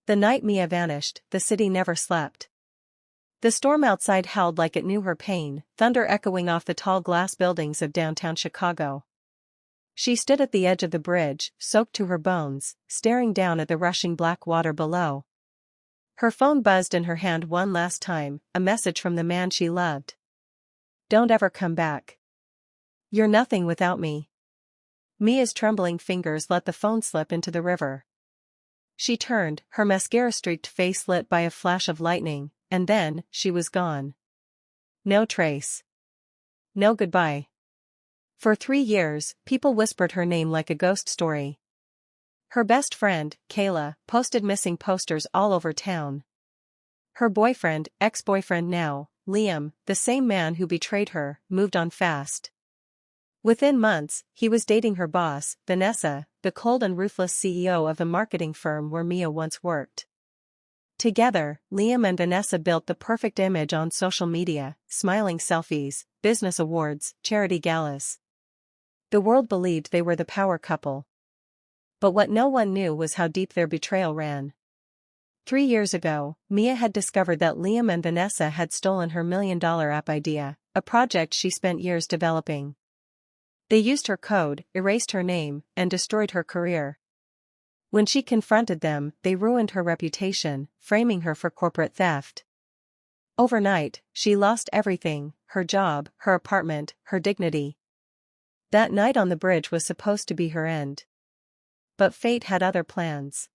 The night Mia vanished, the city never slept. The storm outside howled like it knew her pain, thunder echoing off the tall glass buildings of downtown Chicago. She stood at the edge of the bridge, soaked to her bones, staring down at the rushing black water below. Her phone buzzed in her hand one last time, a message from the man she loved. "Don't ever come back. You're nothing without me." Mia's trembling fingers let the phone slip into the river. She turned, her mascara-streaked face lit by a flash of lightning, and then, she was gone. No trace. No goodbye. For 3 years, people whispered her name like a ghost story. Her best friend, Kayla, posted missing posters all over town. Her boyfriend, ex-boyfriend now, Liam, the same man who betrayed her, moved on fast. Within months, he was dating her boss, Vanessa, the cold and ruthless CEO of the marketing firm where Mia once worked. Together, Liam and Vanessa built the perfect image on social media, smiling selfies, business awards, charity galas. The world believed they were the power couple. But what no one knew was how deep their betrayal ran. 3 years ago, Mia had discovered that Liam and Vanessa had stolen her $1 million app idea, a project she spent years developing. They used her code, erased her name, and destroyed her career. When she confronted them, they ruined her reputation, framing her for corporate theft. Overnight, she lost everything: her job, her apartment, her dignity. That night on the bridge was supposed to be her end. But fate had other plans.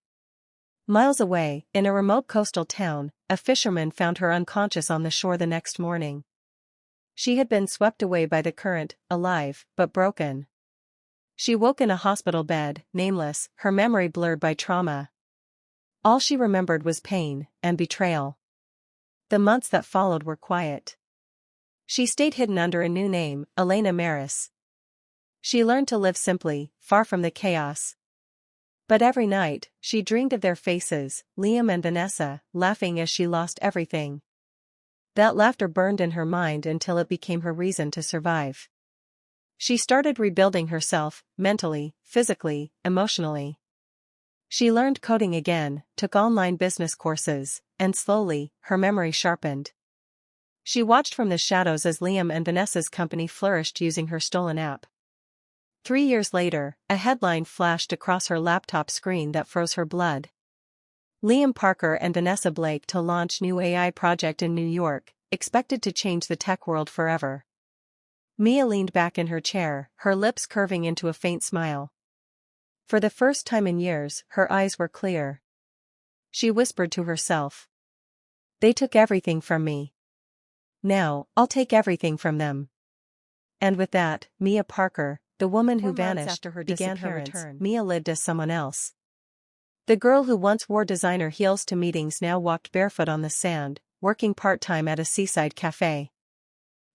Miles away, in a remote coastal town, a fisherman found her unconscious on the shore the next morning. She had been swept away by the current, alive, but broken. She woke in a hospital bed, nameless, her memory blurred by trauma. All she remembered was pain and betrayal. The months that followed were quiet. She stayed hidden under a new name, Elena Maris. She learned to live simply, far from the chaos. But every night, she dreamed of their faces, Liam and Vanessa, laughing as she lost everything. That laughter burned in her mind until it became her reason to survive. She started rebuilding herself, mentally, physically, emotionally. She learned coding again, took online business courses, and slowly, her memory sharpened. She watched from the shadows as Liam and Vanessa's company flourished using her stolen app. 3 years later, a headline flashed across her laptop screen that froze her blood. Liam Parker and Vanessa Blake to launch new AI project in New York, expected to change the tech world forever. Mia leaned back in her chair, her lips curving into a faint smile. For the first time in years, her eyes were clear. She whispered to herself. "They took everything from me. Now, I'll take everything from them." And with that, Mia Parker, the woman who vanished, after her began her return. Mia lived as someone else. The girl who once wore designer heels to meetings now walked barefoot on the sand, working part-time at a seaside cafe.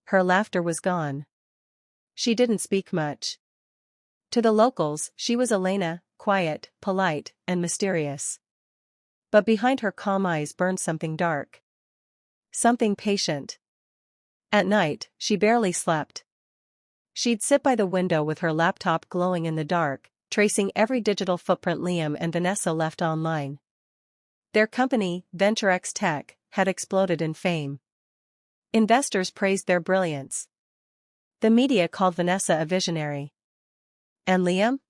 Her laughter was gone. She didn't speak much. To the locals, she was Elena, quiet, polite, and mysterious. But behind her calm eyes burned something dark. Something patient. At night, she barely slept. She'd sit by the window with her laptop glowing in the dark, tracing every digital footprint Liam and Vanessa left online. Their company, VentureX Tech, had exploded in fame. Investors praised their brilliance. The media called Vanessa a visionary. And Liam?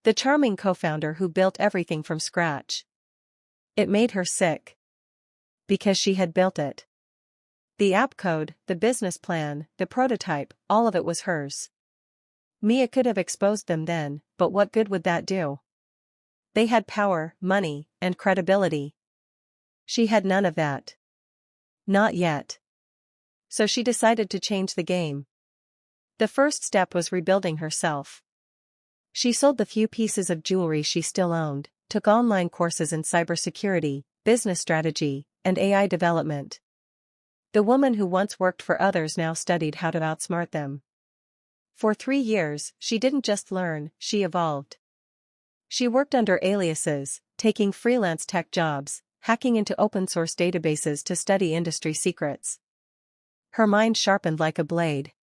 The charming co-founder who built everything from scratch. It made her sick. Because she had built it. The app code, the business plan, the prototype, all of it was hers. Mia could have exposed them then, but what good would that do? They had power, money, and credibility. She had none of that. Not yet. So she decided to change the game. The first step was rebuilding herself. She sold the few pieces of jewelry she still owned, took online courses in cybersecurity, business strategy, and AI development. The woman who once worked for others now studied how to outsmart them. For 3 years, she didn't just learn, she evolved. She worked under aliases, taking freelance tech jobs, hacking into open-source databases to study industry secrets. Her mind sharpened like a blade.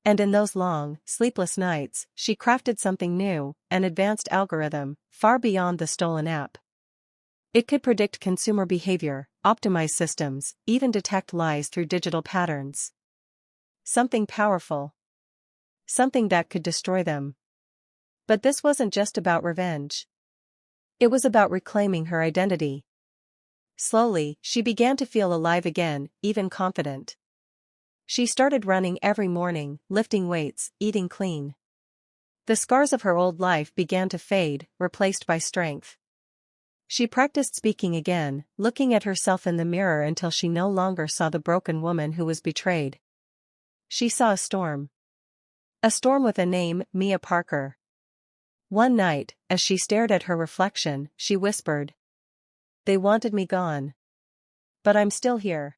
And in those long, sleepless nights, she crafted something new, an advanced algorithm, far beyond the stolen app. It could predict consumer behavior, optimize systems, even detect lies through digital patterns. Something powerful. Something that could destroy them. But this wasn't just about revenge. It was about reclaiming her identity. Slowly, she began to feel alive again, even confident. She started running every morning, lifting weights, eating clean. The scars of her old life began to fade, replaced by strength. She practiced speaking again, looking at herself in the mirror until she no longer saw the broken woman who was betrayed. She saw a storm. A storm with a name, Mia Parker. One night, as she stared at her reflection, she whispered, "They wanted me gone. But I'm still here."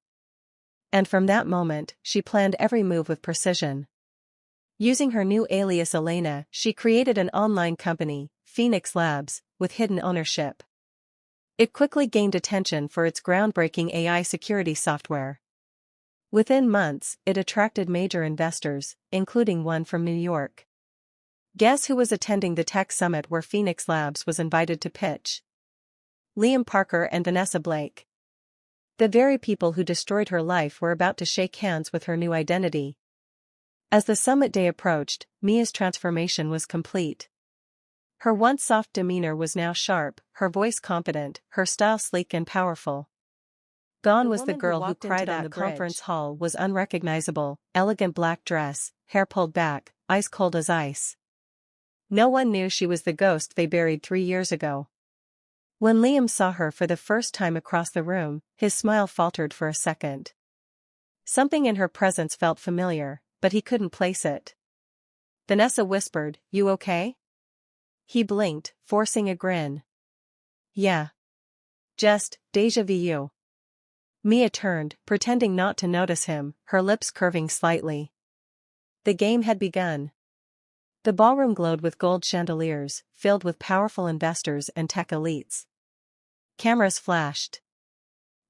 And from that moment, she planned every move with precision. Using her new alias Elena, she created an online company, Phoenix Labs, with hidden ownership. It quickly gained attention for its groundbreaking AI security software. Within months, it attracted major investors, including one from New York. Guess who was attending the tech summit where Phoenix Labs was invited to pitch? Liam Parker and Vanessa Blake. The very people who destroyed her life were about to shake hands with her new identity. As the summit day approached, Mia's transformation was complete. Her once soft demeanor was now sharp, her voice confident, her style sleek and powerful. Gone was the girl who cried on the conference hall, was unrecognizable, elegant black dress, hair pulled back, ice cold as ice. No one knew she was the ghost they buried 3 years ago. When Liam saw her for the first time across the room, his smile faltered for a second. Something in her presence felt familiar, but he couldn't place it. Vanessa whispered, "You okay?" He blinked, forcing a grin. "Yeah. Just, déjà vu." Mia turned, pretending not to notice him, her lips curving slightly. The game had begun. The ballroom glowed with gold chandeliers, filled with powerful investors and tech elites. Cameras flashed.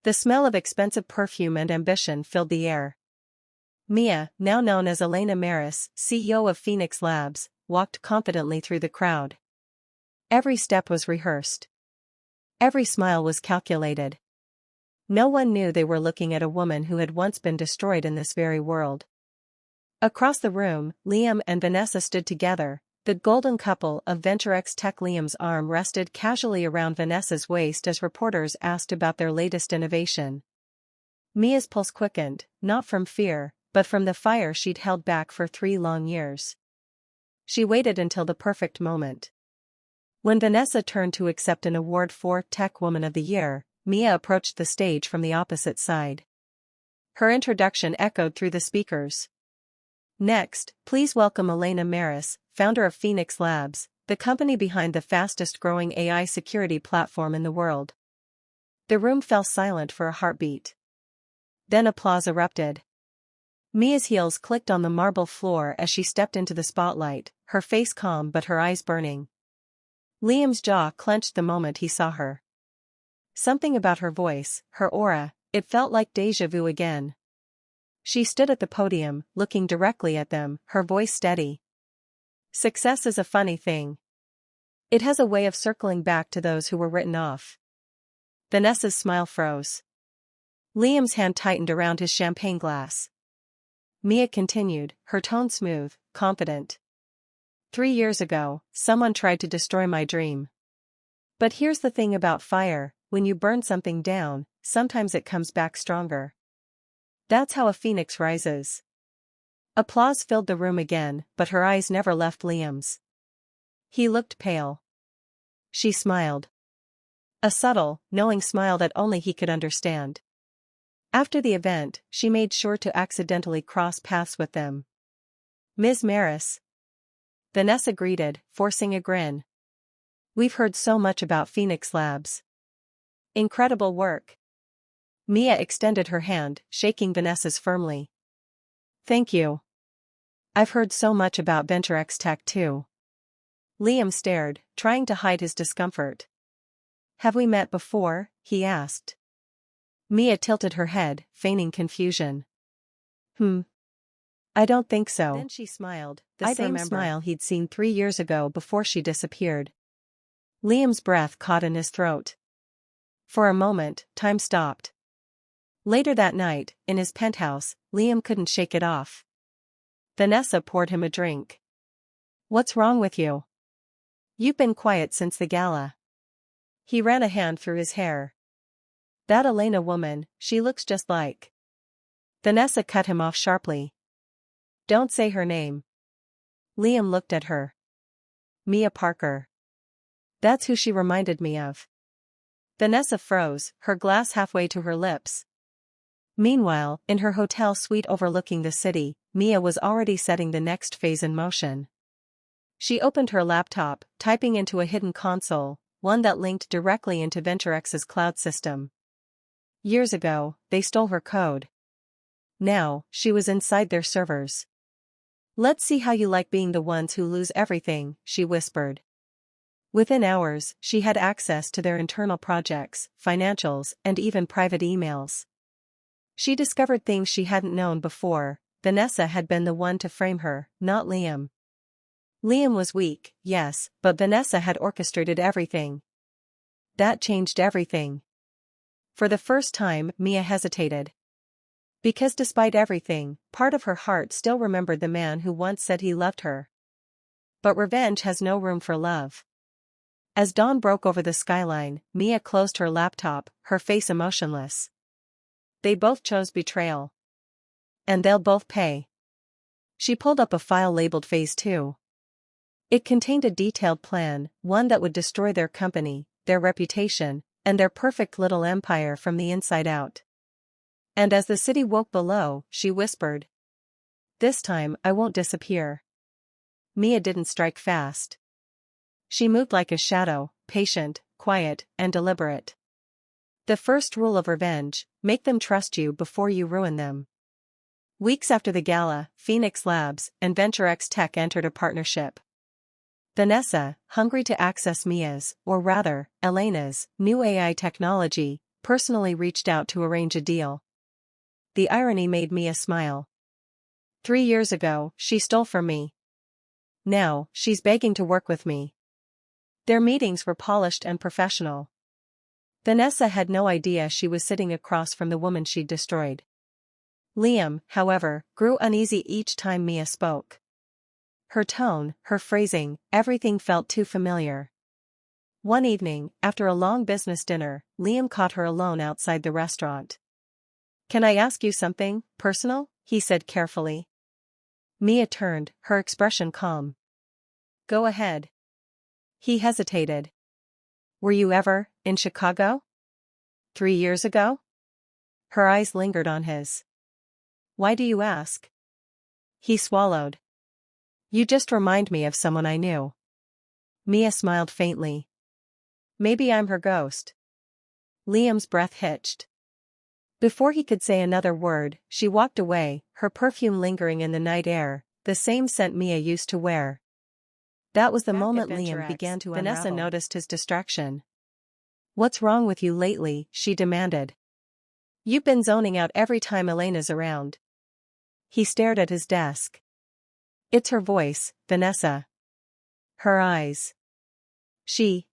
The smell of expensive perfume and ambition filled the air. Mia, now known as Elena Maris, CEO of Phoenix Labs, walked confidently through the crowd. Every step was rehearsed. Every smile was calculated. No one knew they were looking at a woman who had once been destroyed in this very world. Across the room, Liam and Vanessa stood together, the golden couple of VentureX Tech. Liam's arm rested casually around Vanessa's waist as reporters asked about their latest innovation. Mia's pulse quickened, not from fear, but from the fire she'd held back for 3 long years. She waited until the perfect moment. When Vanessa turned to accept an award for Tech Woman of the Year, Mia approached the stage from the opposite side. Her introduction echoed through the speakers. "Next, please welcome Elena Maris, founder of Phoenix Labs, the company behind the fastest-growing AI security platform in the world." The room fell silent for a heartbeat. Then applause erupted. Mia's heels clicked on the marble floor as she stepped into the spotlight, her face calm but her eyes burning. Liam's jaw clenched the moment he saw her. Something about her voice, her aura, it felt like déjà vu again. She stood at the podium, looking directly at them, her voice steady. "Success is a funny thing. It has a way of circling back to those who were written off." Vanessa's smile froze. Liam's hand tightened around his champagne glass. Mia continued, her tone smooth, confident. 3 years ago, someone tried to destroy my dream. But here's the thing about fire, when you burn something down, sometimes it comes back stronger. That's how a phoenix rises." Applause filled the room again, but her eyes never left Liam's. He looked pale. She smiled. A subtle, knowing smile that only he could understand. After the event, she made sure to accidentally cross paths with them. "Ms. Maris." Vanessa greeted, forcing a grin. "We've heard so much about Phoenix Labs. Incredible work." Mia extended her hand, shaking Vanessa's firmly. "Thank you. I've heard so much about VentureX Tech too." Liam stared, trying to hide his discomfort. "Have we met before?" he asked. Mia tilted her head, feigning confusion. I don't think so." Then she smiled, the same smile he'd seen 3 years ago before she disappeared. Liam's breath caught in his throat. For a moment, time stopped. Later that night, in his penthouse, Liam couldn't shake it off. Vanessa poured him a drink. "What's wrong with you? You've been quiet since the gala." He ran a hand through his hair. "That Elena woman, she looks just like." Vanessa cut him off sharply. "Don't say her name." Liam looked at her. "Mia Parker. That's who she reminded me of." Vanessa froze, her glass halfway to her lips. Meanwhile, in her hotel suite overlooking the city, Mia was already setting the next phase in motion. She opened her laptop, typing into a hidden console, one that linked directly into VentureX's cloud system. Years ago, they stole her code. Now, she was inside their servers. "Let's see how you like being the ones who lose everything," she whispered. Within hours, she had access to their internal projects, financials, and even private emails. She discovered things she hadn't known before. Vanessa had been the one to frame her, not Liam. Liam was weak, yes, but Vanessa had orchestrated everything. That changed everything. For the first time, Mia hesitated. Because despite everything, part of her heart still remembered the man who once said he loved her. But revenge has no room for love. As dawn broke over the skyline, Mia closed her laptop, her face emotionless. They both chose betrayal. And they'll both pay. She pulled up a file labeled Phase 2. It contained a detailed plan, one that would destroy their company, their reputation, and their perfect little empire from the inside out. And as the city woke below, she whispered, "This time I won't disappear." Mia didn't strike fast. She moved like a shadow, patient, quiet, and deliberate. The first rule of revenge: make them trust you before you ruin them. Weeks after the gala, Phoenix Labs and VentureX Tech entered a partnership. Vanessa, hungry to access Mia's, or rather, Elena's, new AI technology, personally reached out to arrange a deal. The irony made Mia smile. 3 years ago, she stole from me. Now, she's begging to work with me. Their meetings were polished and professional. Vanessa had no idea she was sitting across from the woman she'd destroyed. Liam, however, grew uneasy each time Mia spoke. Her tone, her phrasing, everything felt too familiar. One evening, after a long business dinner, Liam caught her alone outside the restaurant. "Can I ask you something personal?" he said carefully. Mia turned, her expression calm. "Go ahead." He hesitated. "Were you ever in Chicago? 3 years ago?" Her eyes lingered on his. "Why do you ask?" He swallowed. "You just remind me of someone I knew." Mia smiled faintly. "Maybe I'm her ghost." Liam's breath hitched. Before he could say another word, she walked away, her perfume lingering in the night air, the same scent Mia used to wear. That was the moment Liam began to unravel. Vanessa noticed his distraction. "What's wrong with you lately?" she demanded. "You've been zoning out every time Elena's around." He stared at his desk. "It's her voice, Vanessa. Her eyes. She."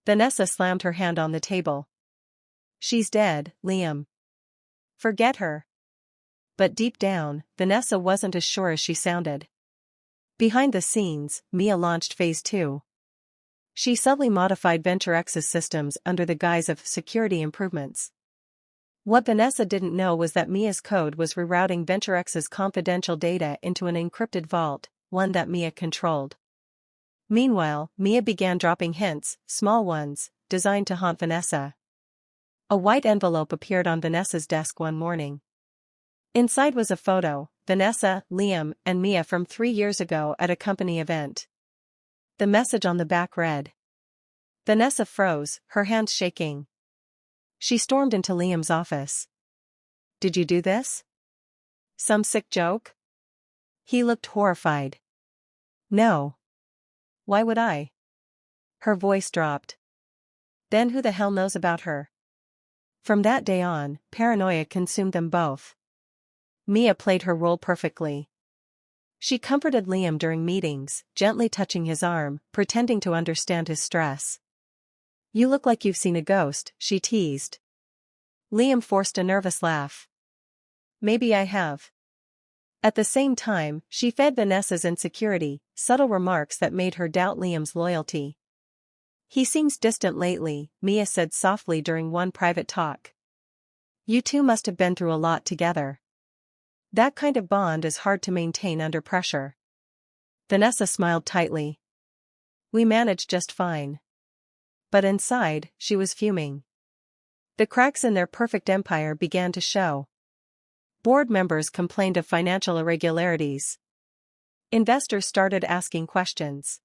Vanessa slammed her hand on the table. "She's dead, Liam. Forget her." But deep down, Vanessa wasn't as sure as she sounded. Behind the scenes, Mia launched Phase 2. She subtly modified VentureX's systems under the guise of security improvements. What Vanessa didn't know was that Mia's code was rerouting VentureX's confidential data into an encrypted vault, one that Mia controlled. Meanwhile, Mia began dropping hints, small ones, designed to haunt Vanessa. A white envelope appeared on Vanessa's desk one morning. Inside was a photo: Vanessa, Liam, and Mia from 3 years ago at a company event. The message on the back read. Vanessa froze, her hands shaking. She stormed into Liam's office. "Did you do this? Some sick joke?" He looked horrified. "No. Why would I?" Her voice dropped. "Then who the hell knows about her?" From that day on, paranoia consumed them both. Mia played her role perfectly. She comforted Liam during meetings, gently touching his arm, pretending to understand his stress. You look like you've seen a ghost, she teased. Liam forced a nervous laugh. Maybe I have. At the same time, she fed Vanessa's insecurity, subtle remarks that made her doubt Liam's loyalty. He seems distant lately, Mia said softly during one private talk. You two must have been through a lot together. That kind of bond is hard to maintain under pressure. Vanessa smiled tightly. We managed just fine. But inside, she was fuming. The cracks in their perfect empire began to show. Board members complained of financial irregularities. Investors started asking questions.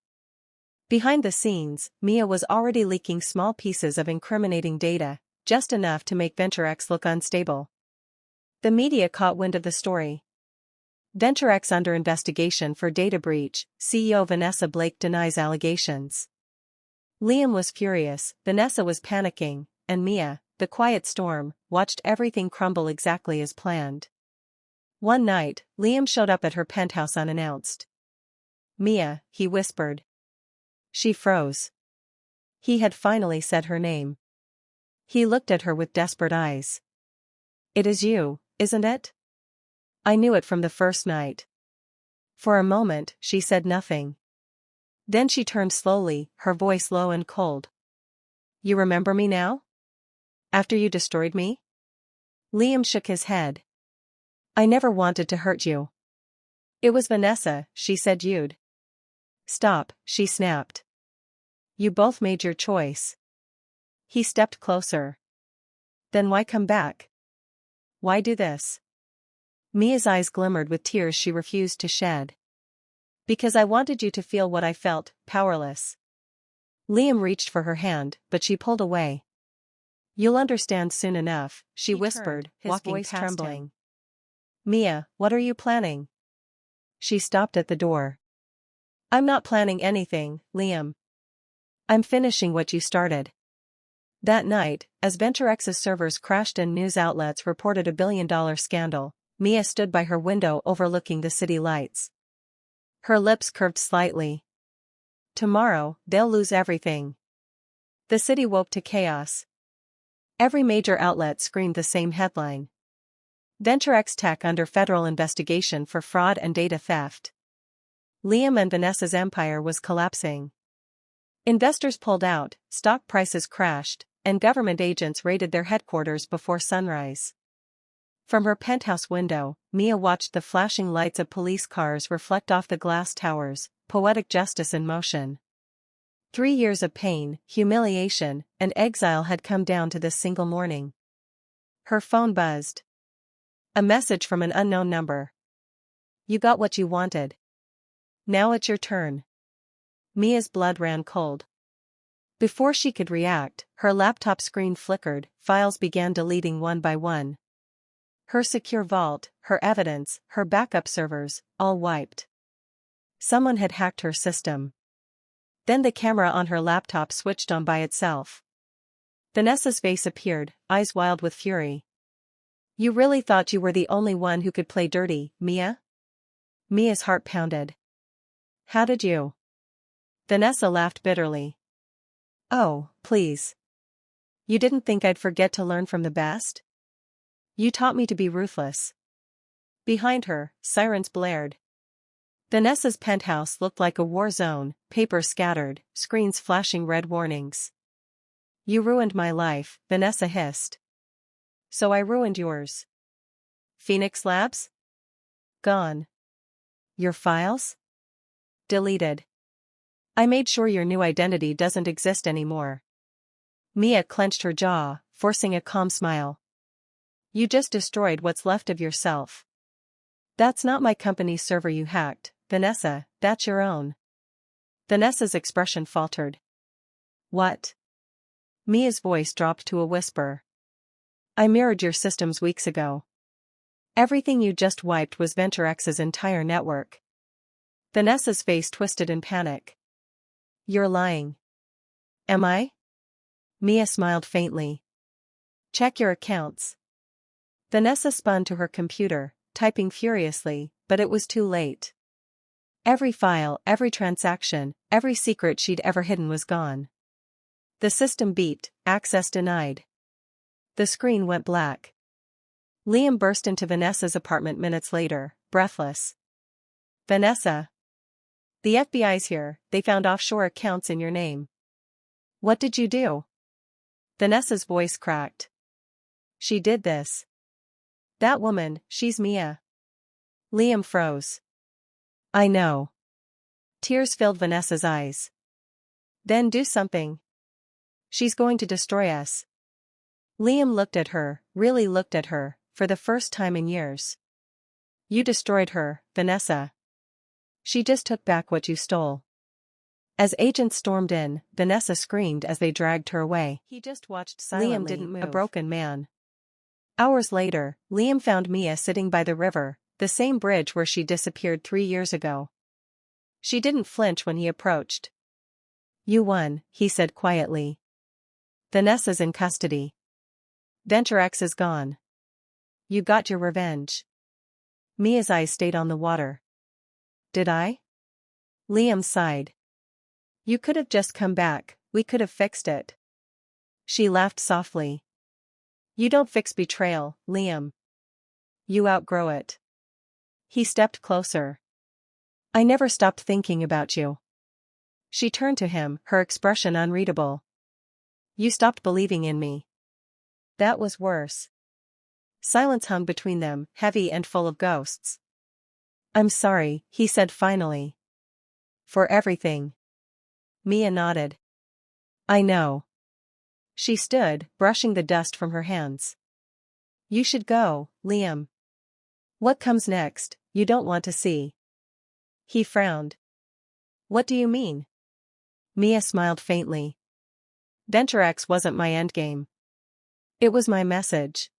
Behind the scenes, Mia was already leaking small pieces of incriminating data, just enough to make VentureX look unstable. The media caught wind of the story. VentureX under investigation for data breach, CEO Vanessa Blake denies allegations. Liam was furious, Vanessa was panicking, and Mia, the quiet storm, watched everything crumble exactly as planned. One night, Liam showed up at her penthouse unannounced. Mia, he whispered. She froze. He had finally said her name. He looked at her with desperate eyes. It is you, isn't it? I knew it from the first night. For a moment, she said nothing. Then she turned slowly, her voice low and cold. You remember me now? After you destroyed me? Liam shook his head. I never wanted to hurt you. It was Vanessa, she said. You'd. Stop, she snapped. You both made your choice. He stepped closer. Then why come back? Why do this? Mia's eyes glimmered with tears she refused to shed. Because I wanted you to feel what I felt, powerless. Liam reached for her hand, but she pulled away. You'll understand soon enough, she whispered, his voice trembling. Mia, what are you planning? She stopped at the door. I'm not planning anything, Liam. I'm finishing what you started. That night, as VentureX's servers crashed and news outlets reported a billion-dollar scandal, Mia stood by her window overlooking the city lights. Her lips curved slightly. Tomorrow, they'll lose everything. The city woke to chaos. Every major outlet screamed the same headline. VentureX Tech under federal investigation for fraud and data theft. Liam and Vanessa's empire was collapsing. Investors pulled out, stock prices crashed, and government agents raided their headquarters before sunrise. From her penthouse window, Mia watched the flashing lights of police cars reflect off the glass towers, poetic justice in motion. 3 years of pain, humiliation, and exile had come down to this single morning. Her phone buzzed. A message from an unknown number. You got what you wanted. Now it's your turn. Mia's blood ran cold. Before she could react, her laptop screen flickered, files began deleting one by one. Her secure vault, her evidence, her backup servers, all wiped. Someone had hacked her system. Then the camera on her laptop switched on by itself. Vanessa's face appeared, eyes wild with fury. You really thought you were the only one who could play dirty, Mia? Mia's heart pounded. How did you? Vanessa laughed bitterly. Oh, please. You didn't think I'd forget to learn from the best? You taught me to be ruthless. Behind her, sirens blared. Vanessa's penthouse looked like a war zone, papers scattered, screens flashing red warnings. You ruined my life, Vanessa hissed. So I ruined yours. Phoenix Labs? Gone. Your files? Deleted. I made sure your new identity doesn't exist anymore. Mia clenched her jaw, forcing a calm smile. You just destroyed what's left of yourself. That's not my company's server you hacked, Vanessa, that's your own. Vanessa's expression faltered. What? Mia's voice dropped to a whisper. I mirrored your systems weeks ago. Everything you just wiped was VentureX's entire network. Vanessa's face twisted in panic. You're lying. Am I? Mia smiled faintly. Check your accounts. Vanessa spun to her computer, typing furiously, but it was too late. Every file, every transaction, every secret she'd ever hidden was gone. The system beeped, access denied. The screen went black. Liam burst into Vanessa's apartment minutes later, breathless. Vanessa. The FBI's here, they found offshore accounts in your name. What did you do? Vanessa's voice cracked. She did this. That woman, she's Mia. Liam froze. I know. Tears filled Vanessa's eyes. Then do something. She's going to destroy us. Liam looked at her, really looked at her, for the first time in years. You destroyed her, Vanessa. She just took back what you stole. As agents stormed in, Vanessa screamed as they dragged her away. He just watched silently. Liam didn't move. A broken man. Hours later, Liam found Mia sitting by the river, the same bridge where she disappeared 3 years ago. She didn't flinch when he approached. You won, he said quietly. Vanessa's in custody. Venture X is gone. You got your revenge. Mia's eyes stayed on the water. Did I? Liam sighed. You could have just come back, we could have fixed it. She laughed softly. You don't fix betrayal, Liam. You outgrow it. He stepped closer. I never stopped thinking about you. She turned to him, her expression unreadable. You stopped believing in me. That was worse. Silence hung between them, heavy and full of ghosts. I'm sorry, he said finally. For everything. Mia nodded. I know. She stood, brushing the dust from her hands. You should go, Liam. What comes next, you don't want to see. He frowned. What do you mean? Mia smiled faintly. Venture X wasn't my endgame. It was my message.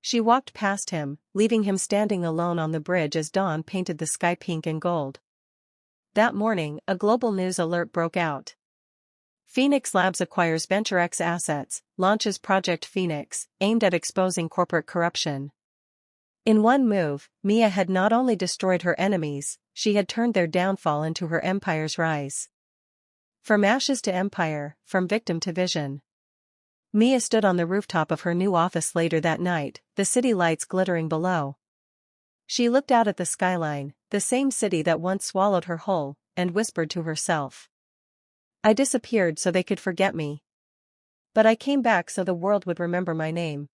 She walked past him, leaving him standing alone on the bridge as dawn painted the sky pink and gold. That morning, a global news alert broke out. Phoenix Labs acquires Venture X assets, launches Project Phoenix, aimed at exposing corporate corruption. In one move, Mia had not only destroyed her enemies, she had turned their downfall into her empire's rise. From ashes to empire, from victim to vision. Mia stood on the rooftop of her new office later that night, the city lights glittering below. She looked out at the skyline, the same city that once swallowed her whole, and whispered to herself. I disappeared so they could forget me. But I came back so the world would remember my name.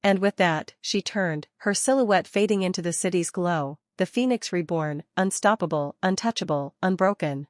And with that, she turned, her silhouette fading into the city's glow, the Phoenix reborn, unstoppable, untouchable, unbroken.